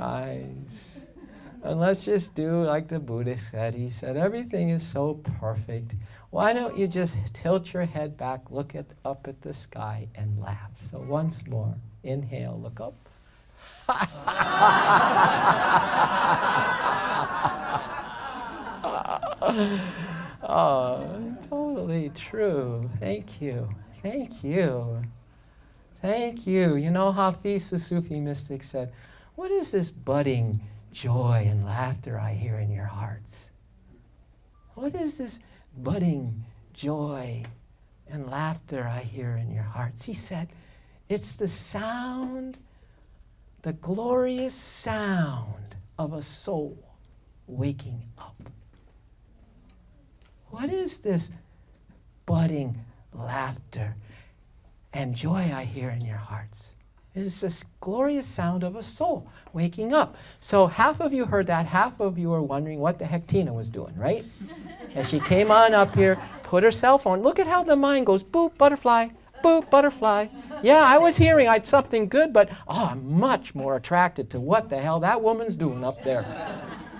eyes. And let's just do like the Buddha said. He said, everything is so perfect. Why don't you just tilt your head back, look up at the sky, and laugh? So once more, inhale, look up. Oh, totally true. Thank you. Thank you. Thank you. You know, Hafiz, the Sufi mystic, said, what is this budding joy and laughter I hear in your hearts? What is this budding joy and laughter I hear in your hearts? He said, it's the sound, the glorious sound of a soul waking up. What is this budding laughter and joy I hear in your hearts? It's this glorious sound of a soul waking up. So half of you heard that, half of you are wondering what the heck Tina was doing, right? As she came on up here, put her cell phone, look at how the mind goes, boop, butterfly, boop, butterfly. Yeah, I was hearing I had something good, but I'm much more attracted to what the hell that woman's doing up there.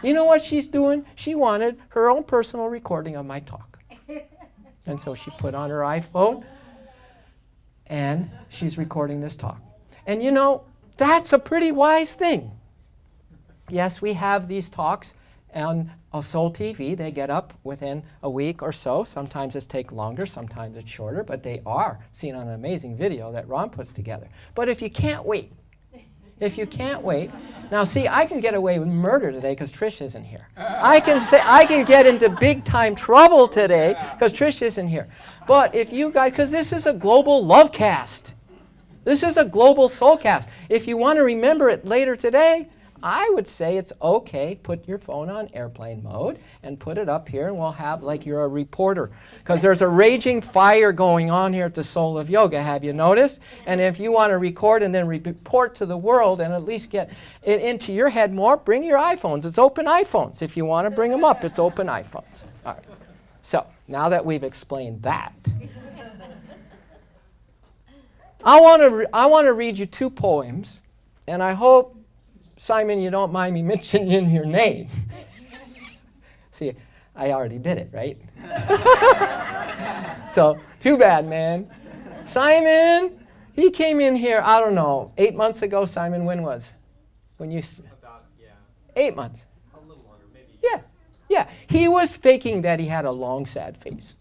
You know what she's doing? She wanted her own personal recording of my talk. And so she put on her iPhone, and she's recording this talk. And you know, that's a pretty wise thing. Yes, we have these talks on Soul TV. They get up within a week or so. Sometimes it's take longer, sometimes it's shorter, but they are seen on an amazing video that Ron puts together. But if you can't wait, now see, I can get away with murder today because Trish isn't here. I can get into big time trouble today because Trish isn't here. But if you guys, because this is a global love cast. This is a global soul cast. If you want to remember it later today, I would say it's okay, put your phone on airplane mode and put it up here, and we'll have like you're a reporter. Because there's a raging fire going on here at the Soul of Yoga, have you noticed? And if you want to record and then report to the world and at least get it into your head more, bring your iPhones. It's open iPhones. If you want to bring them up, it's open iPhones. All right. So now that we've explained that, I want to read you two poems, and I hope, Simon, you don't mind me mentioning your name. See, I already did it, right? So, too bad, man. Simon, he came in here, I don't know, 8 months ago. Simon, when was? When you? About, yeah. 8 months. A little longer, maybe. Yeah. He was faking that he had a long, sad face.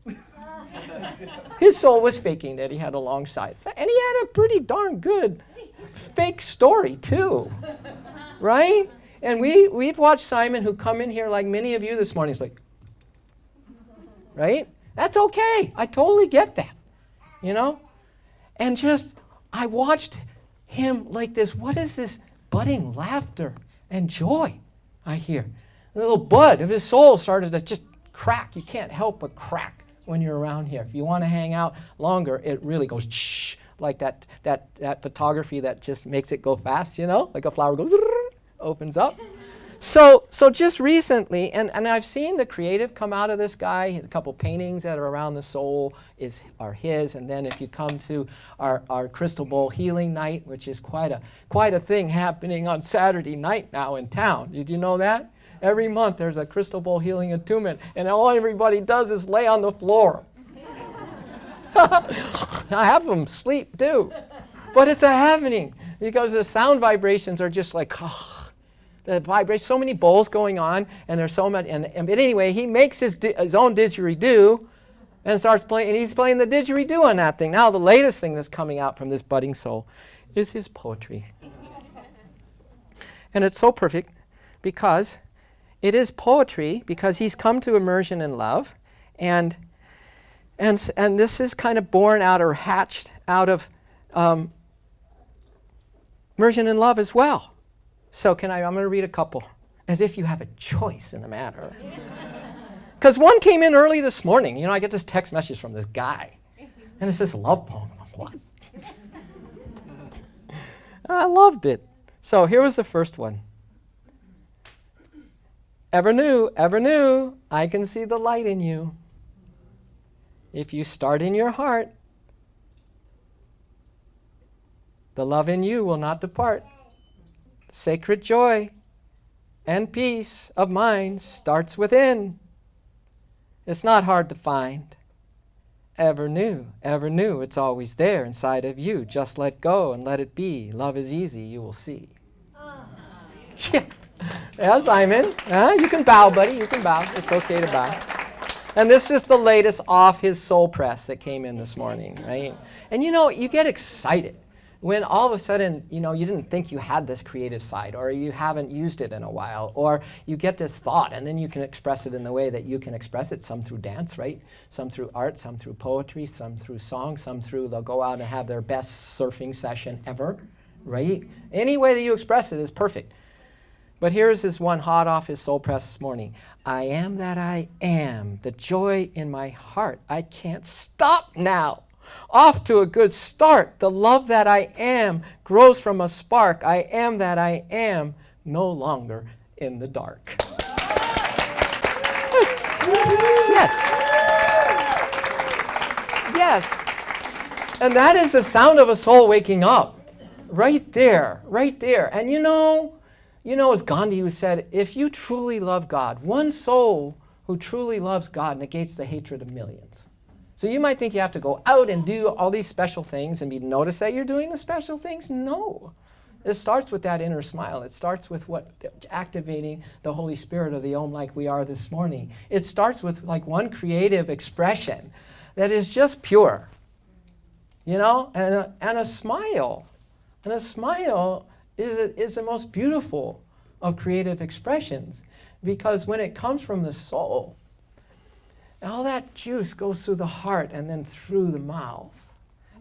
His soul was faking that he had a long side. And he had a pretty darn good fake story, too. Right? And we've watched Simon, who come in here like many of you this morning. It's like, right? That's okay. I totally get that. You know? And just, I watched him like this. What is this budding laughter and joy I hear? The little bud of his soul started to just crack. You can't help but crack when you're around here. If you want to hang out longer, it really goes shh, like that photography that just makes it go fast, you know? Like a flower goes, opens up. So just recently, and I've seen the creative come out of this guy. A couple paintings that are around the soul are his. And then if you come to our Crystal Bowl Healing Night, which is quite a thing happening on Saturday night now in town. Did you know that? Every month there's a Crystal Bowl Healing Attunement, and all everybody does is lay on the floor. I have them sleep too. But it's a happening because the sound vibrations are just like, the vibration, so many bowls going on, and there's so much. But anyway, he makes his own didgeridoo and starts playing, and he's playing the didgeridoo on that thing. Now the latest thing that's coming out from this budding soul is his poetry. And it's so perfect because it is poetry, because he's come to immersion in love, and this is kind of born out or hatched out of immersion in love as well. So I'm going to read a couple, as if you have a choice in the matter. Because one came in early this morning. You know, I get this text message from this guy, and it's this love poem. I'm like, what? I loved it. So here was the first one. Ever knew, I can see the light in you. If you start in your heart, the love in you will not depart. sacred joy and peace of mind starts within. It's not hard to find. Ever new, it's always there inside of you. Just let go and let it be. Love is easy, you will see. Yeah. Yeah, Simon. You can bow, buddy. You can bow. It's okay to bow. And this is the latest off his soul press that came in this morning, right? And you get excited when all of a sudden, you didn't think you had this creative side, or you haven't used it in a while, or you get this thought and then you can express it in the way that you can express it, some through dance, right? Some through art, some through poetry, some through song, some through they'll go out and have their best surfing session ever, right? Any way that you express it is perfect. But here's this one hot off his soul press this morning. I am that I am, the joy in my heart. I can't stop now. Off to a good start. The love that I am grows from a spark. I am that I am, no longer in the dark. Yes. Yes. And that is the sound of a soul waking up. Right there. Right there. And as Gandhi who said, if you truly love God, one soul who truly loves God negates the hatred of millions. So you might think you have to go out and do all these special things and be noticed that you're doing the special things. No. It starts with that inner smile. It starts with activating the Holy Spirit of the Om like we are this morning. It starts with like one creative expression that is just pure. And a smile. And a smile is the most beautiful of creative expressions, because when it comes from the soul, all that juice goes through the heart and then through the mouth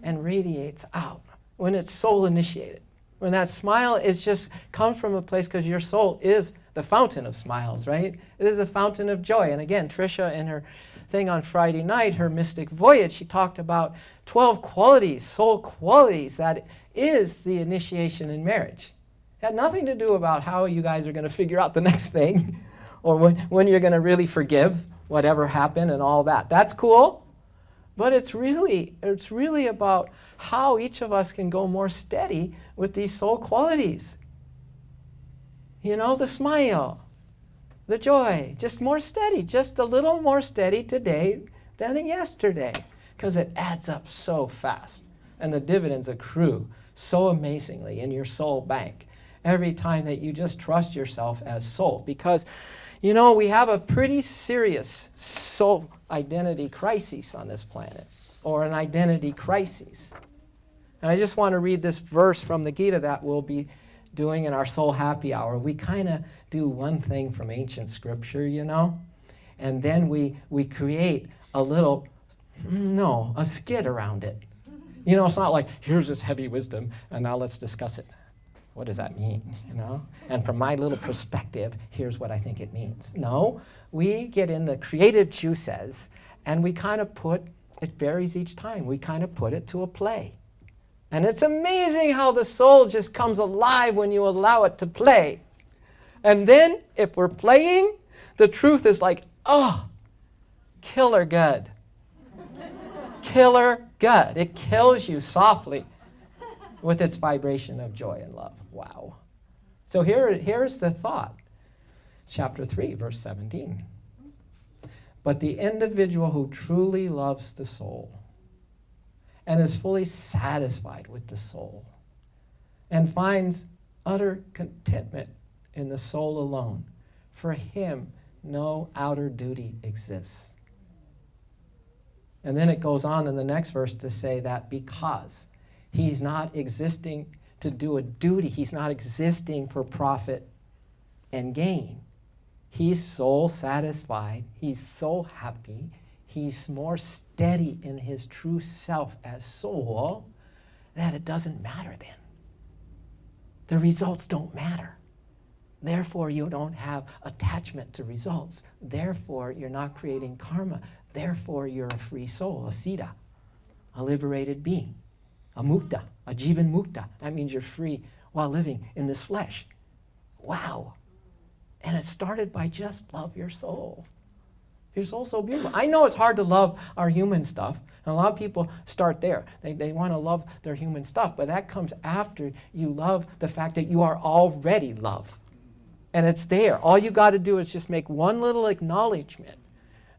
and radiates out when it's soul initiated. When that smile is just comes from a place, because your soul is the fountain of smiles, right? It is a fountain of joy. And again, Tricia in her thing on Friday night, her Mystic Voyage, she talked about 12 qualities, soul qualities, that is the initiation in marriage. It had nothing to do about how you guys are going to figure out the next thing or when you're going to really forgive whatever happened and all that. That's cool, but it's really about how each of us can go more steady with these soul qualities. The smile, the joy, just more steady, just a little more steady today than yesterday, because it adds up so fast and the dividends accrue so amazingly in your soul bank every time that you just trust yourself as soul. Because we have a pretty serious soul identity crisis on this planet, or an identity crisis. And I just want to read this verse from the Gita that we'll be doing in our Soul Happy Hour. We kind of do one thing from ancient scripture, and then we create a skit around it. It's not like, here's this heavy wisdom, and now let's discuss it. What does that mean, And from my little perspective, here's what I think it means. No, we get in the creative juices, and we kind of it varies each time, we kind of put it to a play. And it's amazing how the soul just comes alive when you allow it to play. And then, if we're playing, the truth is like, killer good. Killer good. It kills you softly with its vibration of joy and love. Wow. So here's the thought. Chapter 3, verse 17. But the individual who truly loves the soul and is fully satisfied with the soul and finds utter contentment in the soul alone, for him no outer duty exists. And then it goes on in the next verse to say that because he's not existing to do a duty, he's not existing for profit and gain. He's soul satisfied, he's so happy, he's more steady in his true self as soul, that it doesn't matter then. The results don't matter. Therefore, you don't have attachment to results. Therefore, you're not creating karma. Therefore, you're a free soul, a siddha, a liberated being, a mukta, a jivan mukta. That means you're free while living in this flesh. Wow. And it started by just love your soul. Your soul's so beautiful. I know it's hard to love our human stuff. And a lot of people start there. They want to love their human stuff, but that comes after you love the fact that you are already love. And it's there. All you got to do is just make one little acknowledgement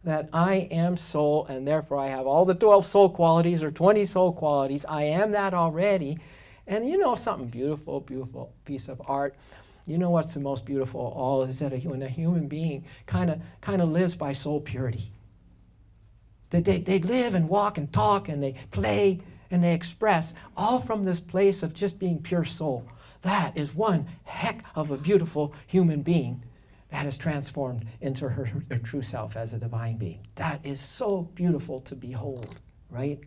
that I am soul, and therefore I have all the 12 soul qualities or 20 soul qualities. I am that already. And you know something beautiful, beautiful piece of art. You know what's the most beautiful of all is that when a human being kind of lives by soul purity. They live and walk and talk and they play and they express all from this place of just being pure soul. That is one heck of a beautiful human being that is transformed into her true self as a divine being. That is so beautiful to behold, right?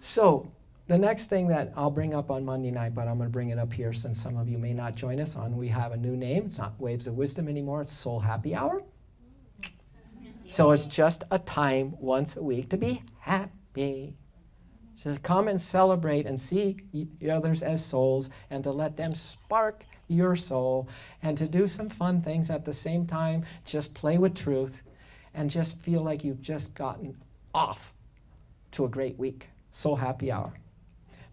So the next thing that I'll bring up on Monday night, but I'm going to bring it up here since some of you may not join us on, we have a new name. It's not Waves of Wisdom anymore. It's Soul Happy Hour. So it's just a time once a week to be happy. So come and celebrate and see others as souls and to let them spark your soul and to do some fun things at the same time. Just play with truth and just feel like you've just gotten off to a great week. Soul Happy Hour.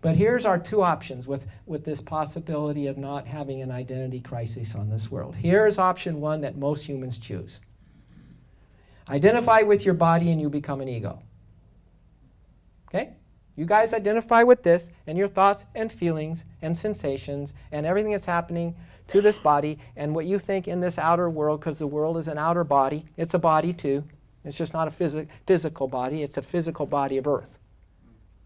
But here's our two options with this possibility of not having an identity crisis on this world. Here's option one that most humans choose. Identify with your body and you become an ego. Okay? You guys identify with this and your thoughts and feelings and sensations and everything that's happening to this body and what you think in this outer world, because the world is an outer body. It's a body too. It's just not a physical body. It's a physical body of earth.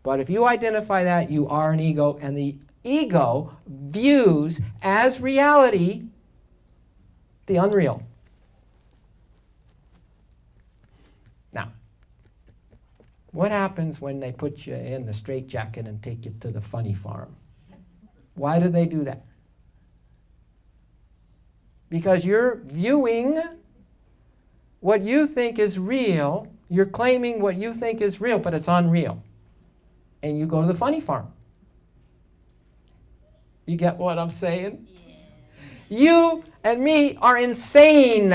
But if you identify that, you are an ego, and the ego views as reality the unreal. Now, what happens when they put you in the straitjacket and take you to the funny farm? Why do they do that? Because you're viewing what you think is real, you're claiming what you think is real, but it's unreal. And you go to the funny farm. You get what I'm saying? Yeah. You and me are insane.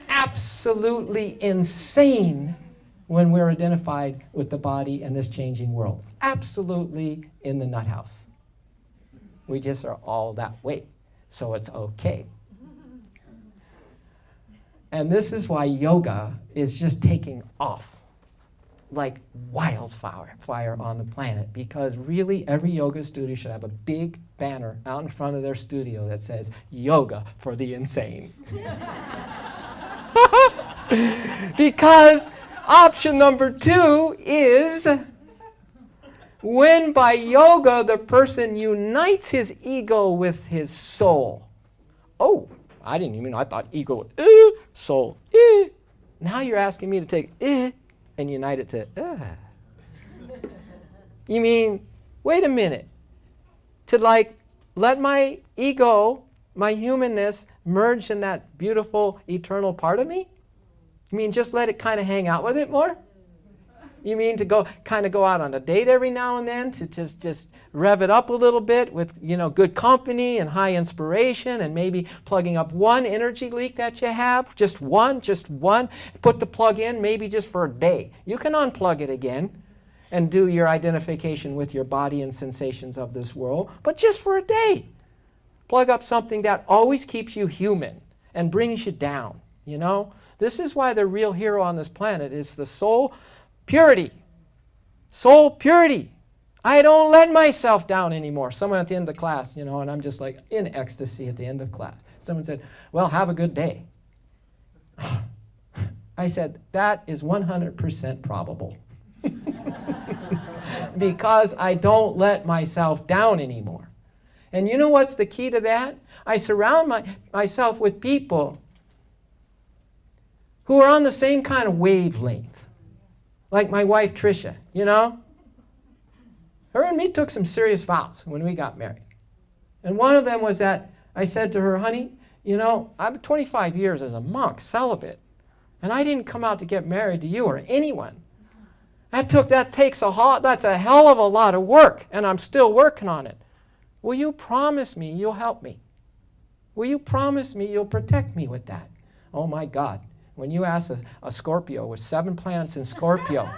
Absolutely insane when we're identified with the body and this changing world. Absolutely in the nut house. We just are all that way, so it's okay. And this is why yoga is just taking off like wildfire on the planet, because really every yoga studio should have a big banner out in front of their studio that says, yoga for the insane. Because option number two is when by yoga the person unites his ego with his soul. Oh, I didn't even know. I thought ego was soul. Now you're asking me to take and unite it to You mean, wait a minute. To like let my ego, my humanness, merge in that beautiful eternal part of me? You mean just let it kind of hang out with it more? You mean to go out on a date every now and then to just rev it up a little bit with, good company and high inspiration and maybe plugging up one energy leak that you have, just one, put the plug in maybe just for a day. You can unplug it again and do your identification with your body and sensations of this world, but just for a day. Plug up something that always keeps you human and brings you down, This is why the real hero on this planet is the soul purity. Soul purity. I don't let myself down anymore. Someone at the end of the class, and I'm just like in ecstasy at the end of class. Someone said, well, have a good day. I said, that is 100% probable. Because I don't let myself down anymore. And you know what's the key to that? I surround myself with people who are on the same kind of wavelength. Like my wife, Tricia, Her and me took some serious vows when we got married. And one of them was that I said to her, honey, I'm 25 years as a monk, celibate, and I didn't come out to get married to you or anyone. That's a hell of a lot of work, and I'm still working on it. Will you promise me you'll help me? Will you promise me you'll protect me with that? Oh my God. When you ask a Scorpio with 7 planets in Scorpio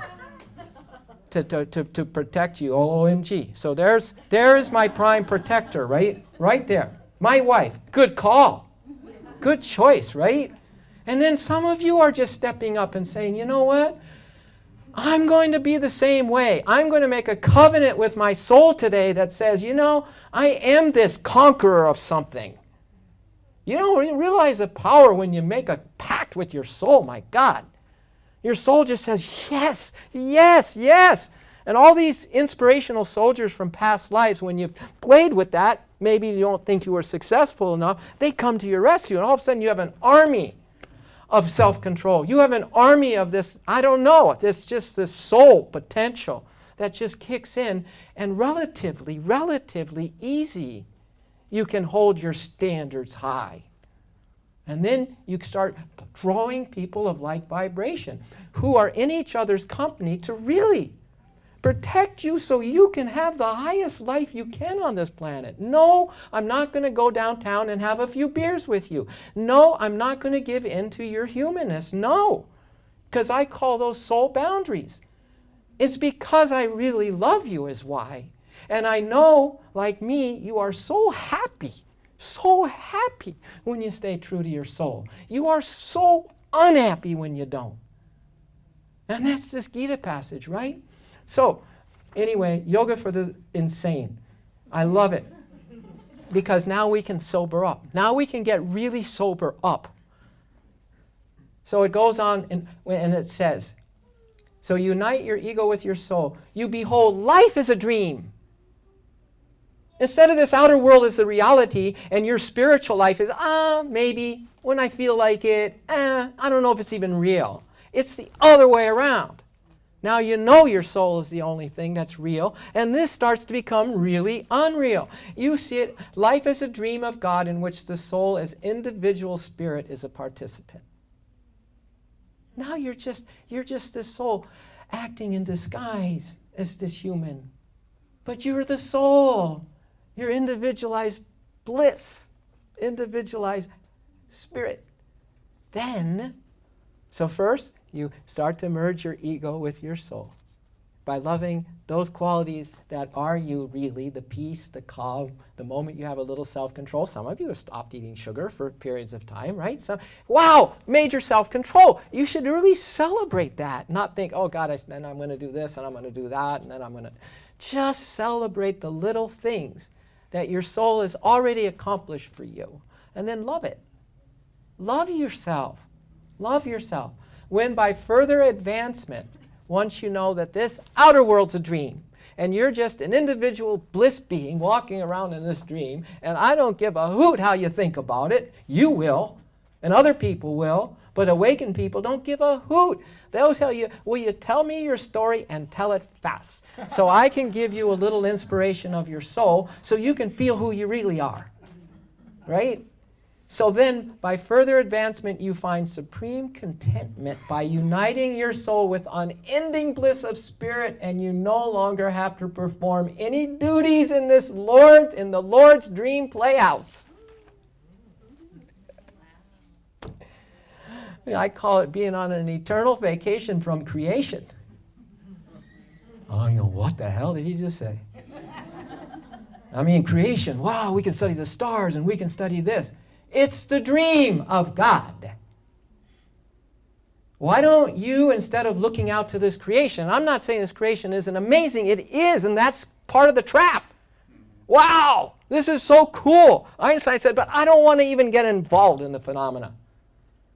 to protect you, OMG. So there is my prime protector, right? Right there. My wife. Good call. Good choice, right? And then some of you are just stepping up and saying, you know what? I'm going to be the same way. I'm going to make a covenant with my soul today that says, you know, I am this conqueror of something. You don't realize the power when you make a pact with your soul. My God. Your soul just says, yes, yes, yes. And all these inspirational soldiers from past lives, when you've played with that, maybe you don't think you were successful enough, they come to your rescue. And all of a sudden you have an army of self-control. You have an army of this, I don't know, it's just this soul potential that just kicks in, and relatively easy, you can hold your standards high. And then you start drawing people of like vibration who are in each other's company to really protect you so you can have the highest life you can on this planet. No, I'm not going to go downtown and have a few beers with you. No, I'm not going to give in to your humanness. No, because I call those soul boundaries. It's because I really love you is why. And I know, like me, you are so happy when you stay true to your soul. You are so unhappy when you don't. And that's this Gita passage, right? So, anyway, yoga for the insane. I love it. Because now we can sober up. Now we can get really sober up. So it goes on and it says, so unite your ego with your soul. You behold life as a dream. Instead of this outer world as the reality, and your spiritual life is, maybe, when I feel like it, I don't know if it's even real. It's the other way around. Now you know your soul is the only thing that's real, and this starts to become really unreal. You see it, life as a dream of God in which the soul as individual spirit is a participant. Now you're just this soul acting in disguise as this human. But you're the soul. You're individualized bliss, individualized spirit. Then, so first, you start to merge your ego with your soul by loving those qualities that are you really, the peace, the calm, the moment you have a little self-control. Some of you have stopped eating sugar for periods of time, right? So, wow, major self-control. You should really celebrate that, not think, oh God, then I'm going to do this and I'm going to do that and then I'm going to... Just celebrate the little things that your soul has already accomplished for you, and then love it. Love yourself. Love yourself. When by further advancement, once you know that this outer world's a dream, and you're just an individual bliss being walking around in this dream, and I don't give a hoot how you think about it, you will, and other people will, but awakened people don't give a hoot. They'll tell you, will you tell me your story and tell it fast, so I can give you a little inspiration of your soul so you can feel who you really are, right? So then, by further advancement, you find supreme contentment by uniting your soul with unending bliss of spirit, and you no longer have to perform any duties in the Lord's dream playhouse. I call it being on an eternal vacation from creation. Oh, what the hell did he just say? I mean, creation, wow, we can study the stars and we can study this. It's the dream of God. Why don't you, instead of looking out to this creation, I'm not saying this creation isn't amazing, it is, and that's part of the trap. Wow, this is so cool. Einstein said, but I don't want to even get involved in the phenomena.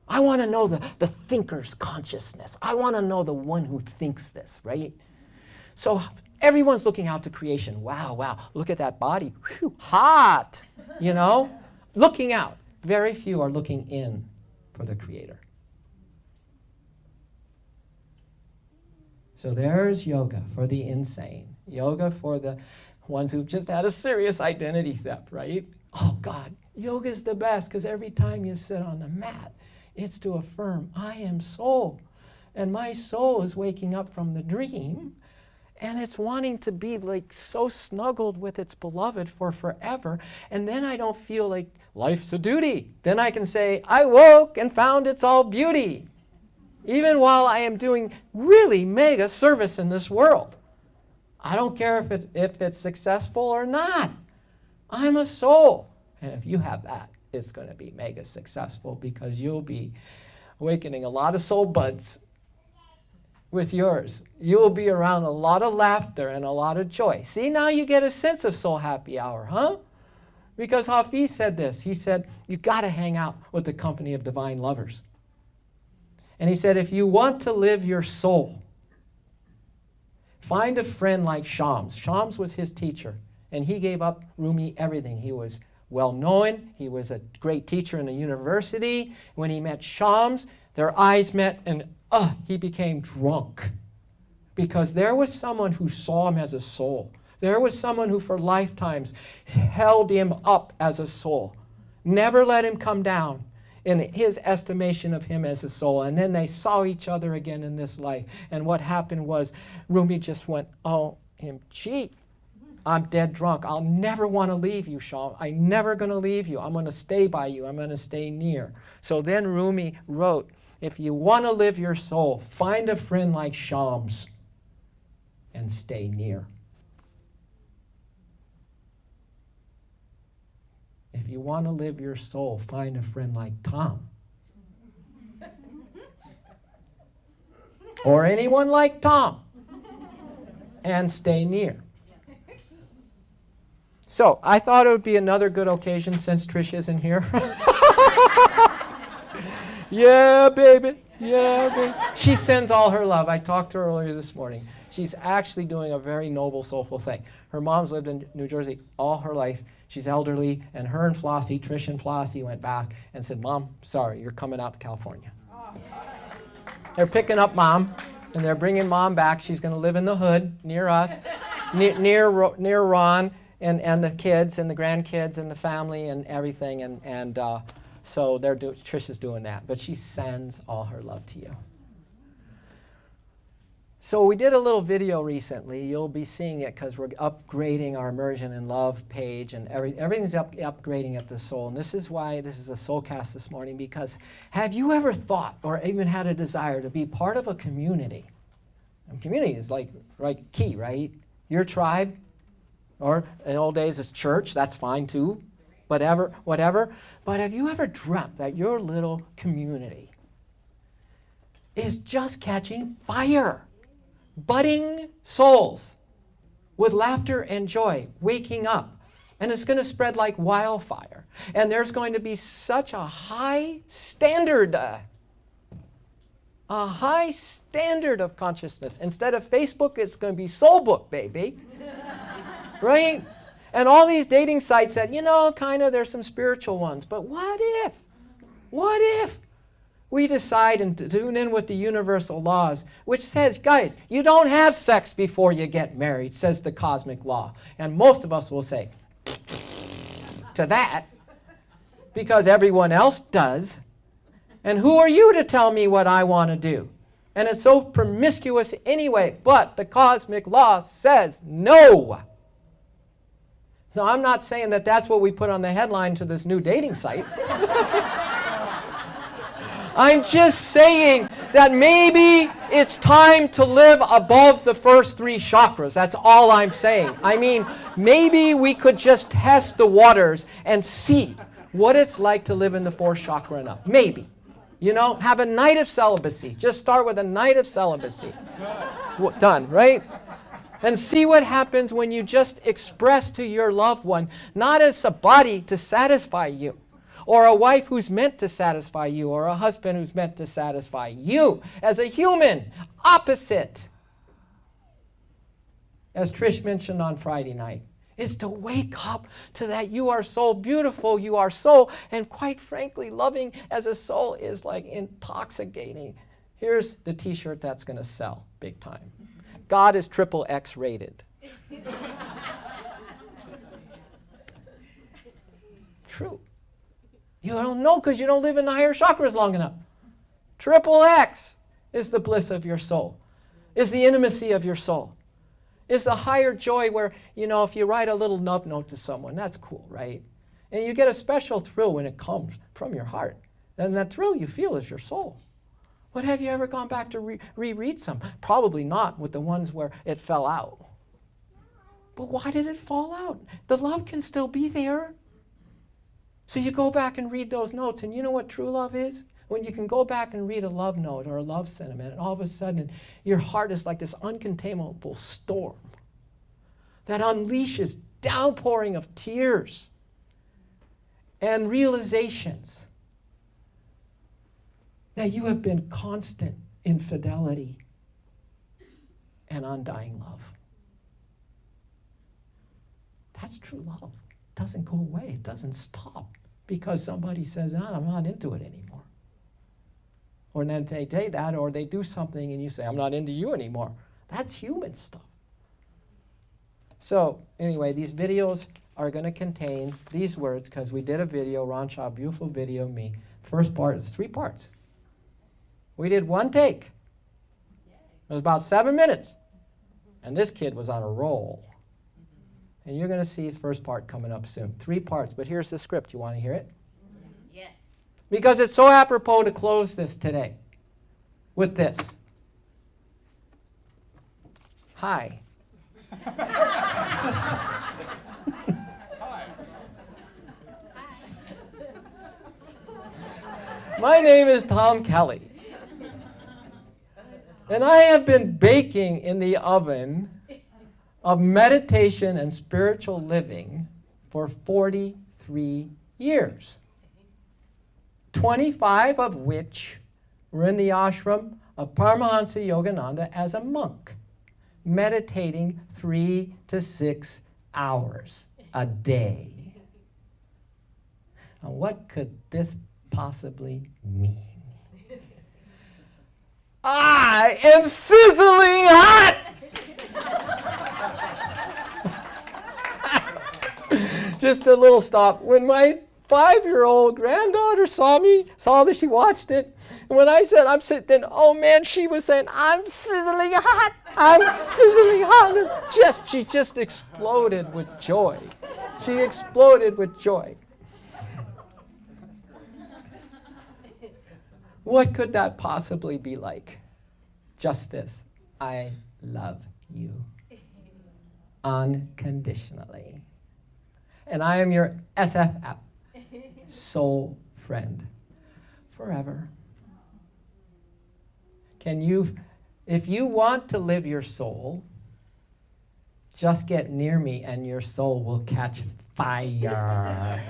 I want to know the thinker's consciousness. I want to know the one who thinks this, right? So everyone's looking out to creation. Wow, look at that body. Whew, hot, looking out. Very few are looking in for the Creator. So there's yoga for the insane. Yoga for the ones who've just had a serious identity theft, right? Oh God, yoga is the best because every time you sit on the mat, it's to affirm, I am soul. And my soul is waking up from the dream. And it's wanting to be like so snuggled with its beloved for forever. And then I don't feel like life's a duty. Then I can say, I woke and found it's all beauty. Even while I am doing really mega service in this world. I don't care if it's successful or not. I'm a soul. And if you have that, it's going to be mega successful because you'll be awakening a lot of soul buds with yours. You'll be around a lot of laughter and a lot of joy. See, now you get a sense of Soul Happy Hour, huh? Because Hafiz said this. He said, you got to hang out with the company of divine lovers. And he said, if you want to live your soul, find a friend like Shams. Shams was his teacher, and he gave up Rumi everything. He was well known. He was a great teacher in a university. When he met Shams, their eyes met, and he became drunk because there was someone who saw him as a soul. There was someone who for lifetimes held him up as a soul, never let him come down in his estimation of him as a soul. And then they saw each other again in this life. And what happened was Rumi just went, OMG, I'm dead drunk. I'll never want to leave you, Shams. I'm never going to leave you. I'm going to stay by you. I'm going to stay near. So then Rumi wrote, if you want to live your soul, find a friend like Shams and stay near. If you want to live your soul, find a friend like Tom. Or anyone like Tom. And stay near. So I thought it would be another good occasion since Trish isn't here. Yeah, baby. Yeah, baby. She sends all her love. I talked to her earlier this morning. She's actually doing a very noble, soulful thing. Her mom's lived in New Jersey all her life. She's elderly, and her and Flossie, Trish and Flossie, went back and said, Mom, sorry, you're coming out to California. They're picking up Mom, and they're bringing Mom back. She's going to live in the hood near us, near Ron and the kids and the grandkids and the family and everything, and so Trish is doing that, but she sends all her love to you. So we did a little video recently. You'll be seeing it because we're upgrading our Immersion in Love page, and everything's upgrading at the soul. And this is why this is a Soulcast this morning, because have you ever thought or even had a desire to be part of a community? And community is like key, right? Your tribe, or in old days it's church, that's fine too. Whatever. But have you ever dreamt that your little community is just catching fire? Budding souls with laughter and joy, waking up. And it's going to spread like wildfire. And there's going to be such a high standard of consciousness. Instead of Facebook, it's going to be Soulbook, baby. Right? And all these dating sites that, kind of there's some spiritual ones. But what if we decide and tune in with the universal laws, which says, guys, you don't have sex before you get married, says the cosmic law. And most of us will say to that, because everyone else does. And who are you to tell me what I want to do? And it's so promiscuous anyway, but the cosmic law says no. So I'm not saying that that's what we put on the headline to this new dating site. I'm just saying that maybe it's time to live above the first 3 chakras. That's all I'm saying. I mean, maybe we could just test the waters and see what it's like to live in the 4th chakra and up. Maybe. Have a night of celibacy. Just start with a night of celibacy. Done, right? And see what happens when you just express to your loved one, not as a body to satisfy you, or a wife who's meant to satisfy you, or a husband who's meant to satisfy you as a human, opposite. As Trish mentioned on Friday night, is to wake up to that you are so beautiful, you are so, and quite frankly, loving as a soul is like intoxicating. Here's the t-shirt that's going to sell big time. God is XXX rated. True. You don't know because you don't live in the higher chakras long enough. XXX is the bliss of your soul, is the intimacy of your soul. It's the higher joy where, if you write a little love note to someone, that's cool, right? And you get a special thrill when it comes from your heart. And that thrill you feel is your soul. But have you ever gone back to reread some? Probably not with the ones where it fell out. But why did it fall out? The love can still be there. So you go back and read those notes, and you know what true love is? When you can go back and read a love note or a love sentiment, and all of a sudden your heart is like this uncontainable storm that unleashes downpouring of tears and realizations that you have been constant in fidelity and undying love. That's true love. It doesn't go away. It doesn't stop because somebody says, I'm not into it anymore. Or then they say that, or they do something and you say, I'm not into you anymore. That's human stuff. So anyway, these videos are going to contain these words because we did a video, Ron Shaw, beautiful video of me. First part is 3 parts. We did 1 take. It was about 7 minutes. And this kid was on a roll. And you're going to see the first part coming up soon. 3 parts, but here's the script. You want to hear it? Yes. Because it's so apropos to close this today with this. Hi. My name is Tom Kelly. And I have been baking in the oven of meditation and spiritual living for 43 years. 25 of which were in the ashram of Paramahansa Yogananda as a monk, meditating 3 to 6 hours a day. Now, what could this possibly mean? I am sizzling hot! Just a little stop. When my 5-year-old granddaughter saw that she watched it, and when I said I'm sitting, oh man, she was saying, I'm sizzling hot, I'm sizzling hot. She just exploded with joy. She exploded with joy. What could that possibly be like? Just this. I love you unconditionally. And I am your SFF, soul friend, forever. If you want to live your soul, just get near me and your soul will catch fire.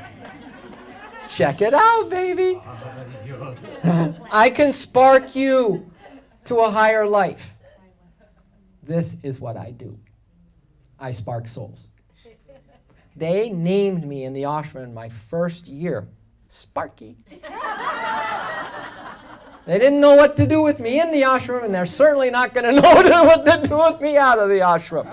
Check it out, baby. I can spark you to a higher life. This is what I do. I spark souls. They named me in the ashram in my first year, Sparky. They didn't know what to do with me in the ashram, and they're certainly not going to know what to do with me out of the ashram.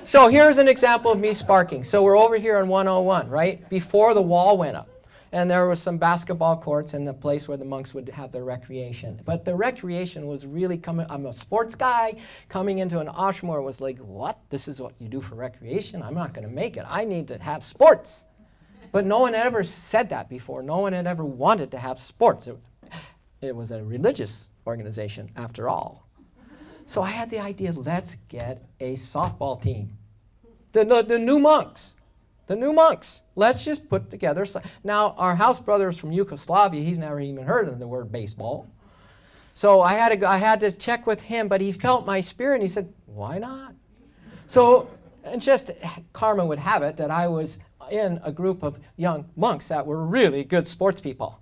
So here's an example of me sparking. So we're over here on 101, right? Before the wall went up. And there was some basketball courts and the place where the monks would have their recreation. But the recreation was really coming, I'm a sports guy, coming into an ashram where it was like, what? This is what you do for recreation? I'm not going to make it. I need to have sports. But no one had ever said that before. No one had ever wanted to have sports. It was a religious organization, after all. So I had the idea, let's get a softball team. The new monks. The new monks. Let's just put together. Now, our house brother is from Yugoslavia. He's never even heard of the word baseball. So I had to check with him, but he felt my spirit, and he said, why not? So, and just karma would have it that I was in a group of young monks that were really good sports people.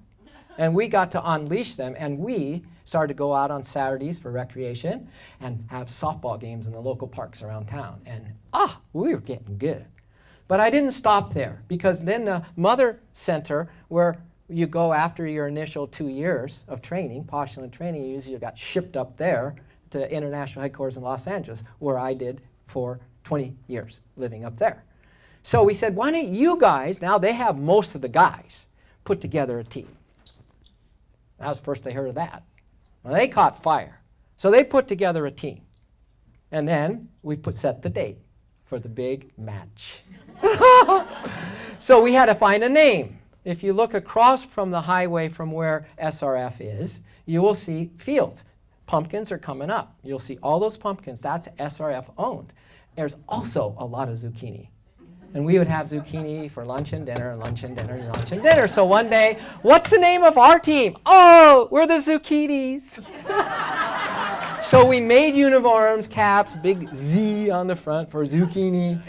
And we got to unleash them, and we started to go out on Saturdays for recreation and have softball games in the local parks around town. And we were getting good. But I didn't stop there, because then the Mother Center, where you go after your initial 2 years of training, postulant training, you usually got shipped up there to international headquarters in Los Angeles, where I did for 20 years living up there. So we said, why don't you guys, now they have most of the guys, put together a team. That was the first I heard of that. Well, they caught fire. So they put together a team. And then we set the date for the big match. So we had to find a name. If you look across from the highway from where SRF is, you will see fields. Pumpkins are coming up. You'll see all those pumpkins. That's SRF owned. There's also a lot of zucchini. And we would have zucchini for lunch and dinner, and lunch and dinner, and lunch and dinner. So one day, what's the name of our team? Oh, we're the Zucchinis. So we made uniforms, caps, big Z on the front for zucchini.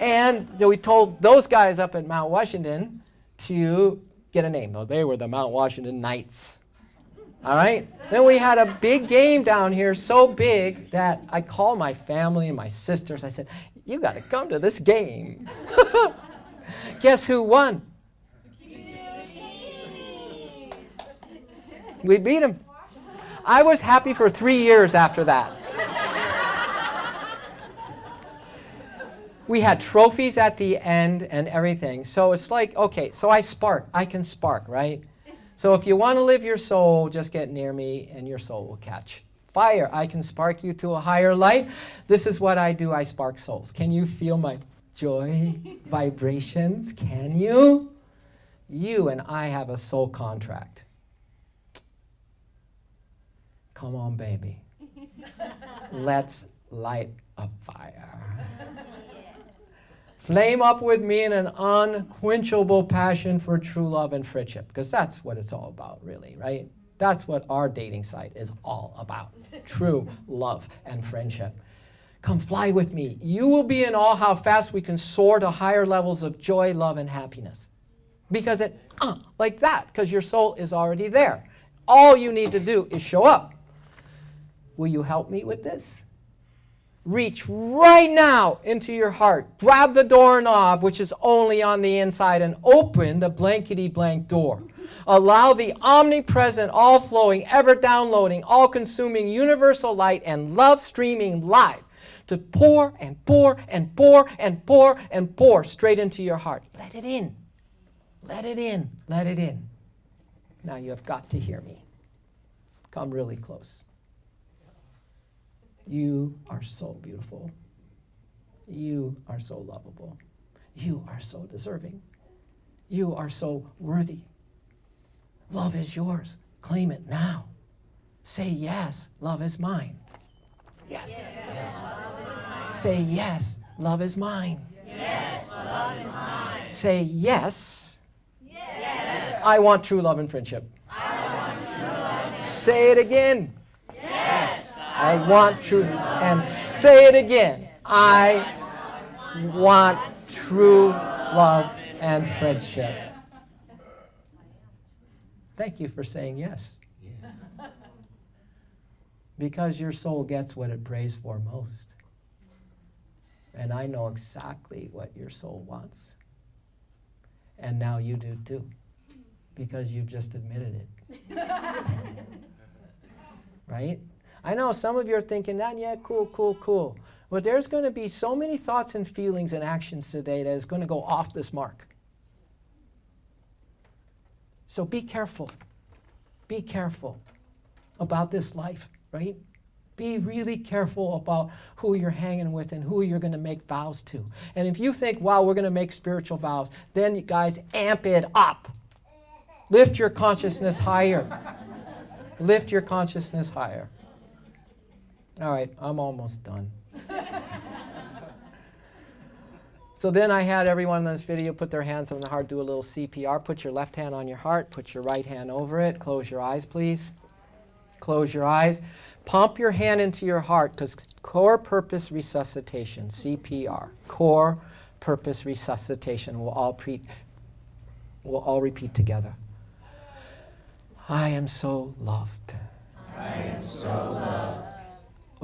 And so we told those guys up at Mount Washington to get a name. Well, they were the Mount Washington Knights. All right? Then we had a big game down here, so big that I called my family and my sisters. I said, you got to come to this game. Guess who won? We beat them. I was happy for 3 years after that. We had trophies at the end and everything. So it's like, okay, so I can spark, right? So if you want to live your soul, just get near me and your soul will catch fire. I can spark you to a higher light. This is what I do. I spark souls. Can you feel my joy vibrations? Can you? You and I have a soul contract. Come on, baby. Let's light a fire. Flame up with me in an unquenchable passion for true love and friendship, because that's what it's all about, really, right? That's what our dating site is all about, true love and friendship. Come fly with me. You will be in awe how fast we can soar to higher levels of joy, love, and happiness. Because like that, because your soul is already there. All you need to do is show up. Will you help me with this? Reach right now into your heart. Grab the doorknob, which is only on the inside, and open the blankety-blank door. Allow the omnipresent, all-flowing, ever-downloading, all-consuming universal light and love streaming live to pour and pour and pour and pour and pour straight into your heart. Let it in. Let it in. Let it in. Now you have got to hear me. Come really close. You are so beautiful. You are so lovable. You are so deserving. You are so worthy. Love is yours. Claim it now. Say yes, love is mine. Yes. Yes. Say yes, love is mine. Yes, love is mine. Say yes. Yes. I want true love and friendship. I want true love and Say it again. Yes. I want true, and say it again. I want true love and friendship. Thank you for saying yes. Because your soul gets what it prays for most. And I know exactly what your soul wants. And now you do too. Because you've just admitted it. Right? I know some of you are thinking, yeah, cool. But there's going to be so many thoughts and feelings and actions today that is going to go off this mark. So be careful. Be careful about this life, right? Be really careful about who you're hanging with and who you're going to make vows to. And if you think, wow, we're going to make spiritual vows, then you guys amp it up. Lift your consciousness higher. Lift your consciousness higher. All right, I'm almost done. So then I had everyone in this video put their hands on the heart, do a little CPR. Put your left hand on your heart, put your right hand over it. Close your eyes, please. Close your eyes. Pump your hand into your heart, because core purpose resuscitation, CPR, core purpose resuscitation, we'll all repeat together. I am so loved. I am so loved.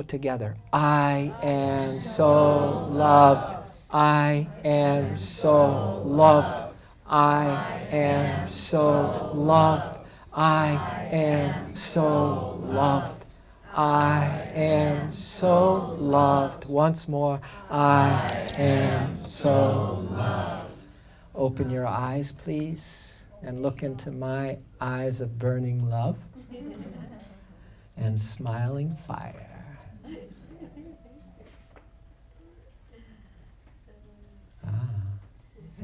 Together. I am so loved. I am so loved. I am so loved. I am so loved. I am so loved. Once more. I am so loved. Open your eyes, please, and look into my eyes of burning love and smiling fire.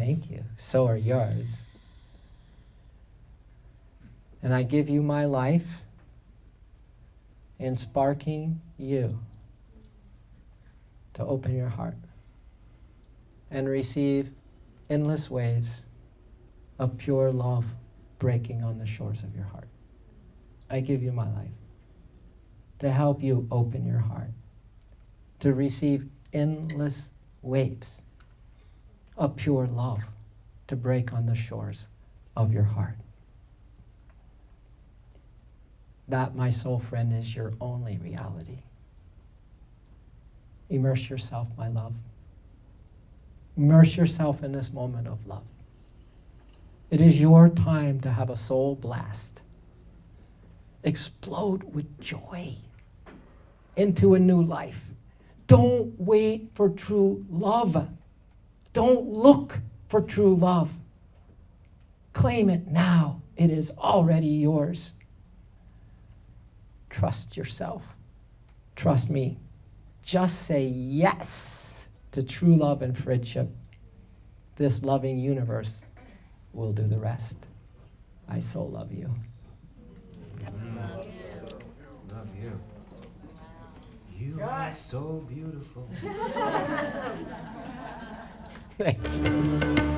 Thank you. So are yours. And I give you my life in sparking you to open your heart and receive endless waves of pure love breaking on the shores of your heart. I give you my life to help you open your heart, to receive endless waves of pure love to break on the shores of your heart. That, my soul friend, is your only reality. Immerse yourself, my love. Immerse yourself in this moment of love. It is your time to have a soul blast. Explode with joy into a new life. Don't wait for true love. Don't look for true love. Claim it now. It is already yours. Trust yourself. Trust me. Just say yes to true love and friendship. This loving universe will do the rest. I so love you. Love you. You are so beautiful. Thank you.